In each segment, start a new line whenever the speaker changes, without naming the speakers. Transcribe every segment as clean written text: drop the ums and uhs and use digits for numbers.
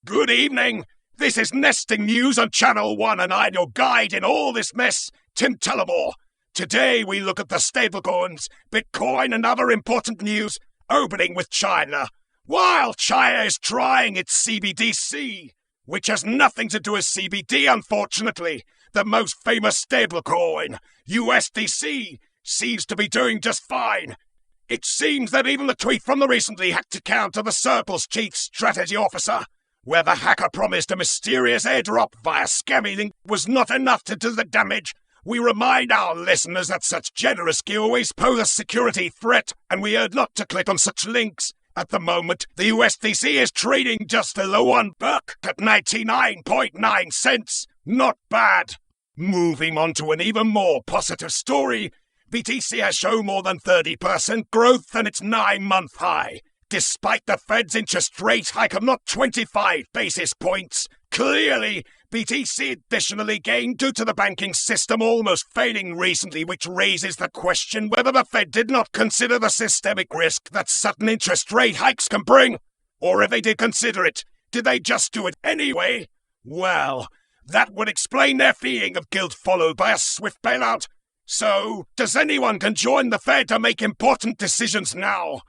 Good evening. This is NestingNews on Channel 1, and I'm your guide in all this mess, Tim Tullamore. Today we look at the stablecoins, Bitcoin, and other important news, opening with China. While China is trying its CBDC, which has nothing to do with CBD, unfortunately, the most famous stablecoin, USDC, seems to be doing just fine. It seems that even the tweet from the recently hacked account of the Circle's chief strategy officer, where the hacker promised a mysterious airdrop via scammy link, was not enough to do the damage. We remind our listeners that such generous giveaways pose a security threat, and we urge not to click on such links. At the moment, the USDC is trading just below $1 at 99.9 cents. Not bad. Moving on to an even more positive story, BTC has shown more than 30% growth than its 9-month high. Despite the Fed's interest rate hike of not 25 basis points, clearly, BTC additionally gained due to the banking system almost failing recently, which raises the question whether the Fed did not consider the systemic risk that sudden interest rate hikes can bring. Or if they did consider it, did they just do it anyway? Well, that would explain their feeling of guilt followed by a swift bailout. So, does anyone can join the Fed to make important decisions now?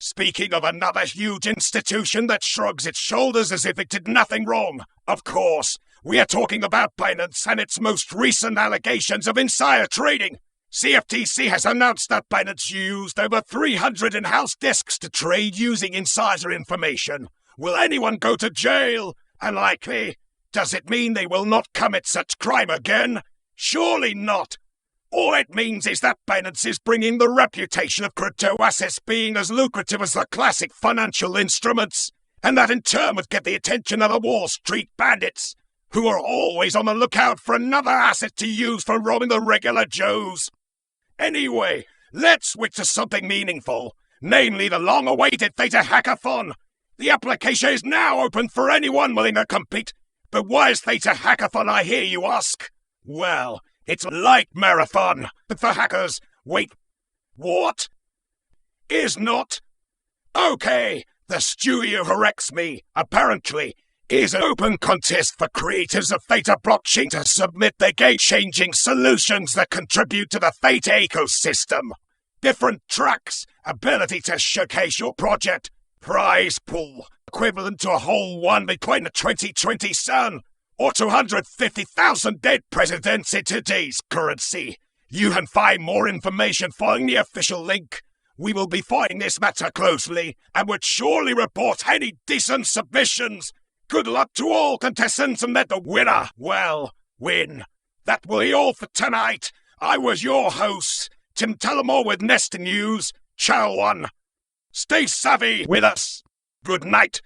Speaking of another huge institution that shrugs its shoulders as if it did nothing wrong, of course, we are talking about Binance and its most recent allegations of insider trading. CFTC has announced that Binance used over 300 in-house desks to trade using insider information. Will anyone go to jail? Unlikely. Does it mean they will not commit such crime again? Surely not. All it means is that Binance is bringing the reputation of crypto assets being as lucrative as the classic financial instruments, and that in turn would get the attention of the Wall Street bandits, who are always on the lookout for another asset to use for robbing the regular Joes. Anyway, let's switch to something meaningful, namely the long-awaited Theta Hackathon. The application is now open for anyone willing to compete. But why is Theta Hackathon, I hear you ask? Well, it's like Marathon, but for hackers. Wait, what? Is not? Okay, the studio corrects me. Apparently, is an open contest for creators of Theta blockchain to submit their game-changing solutions that contribute to the Theta ecosystem. Different tracks, ability to showcase your project, prize pool, equivalent to a whole one Bitcoin in 2020 sun, or 250,000 dead presidents in today's currency. You can find more information following the official link. We will be following this matter closely and would surely report any decent submissions. Good luck to all contestants and let the winner, well, win. That will be all for tonight. I was your host, Tim Tullamore with NestingNews, Channel 1. Stay savvy with us. Good night.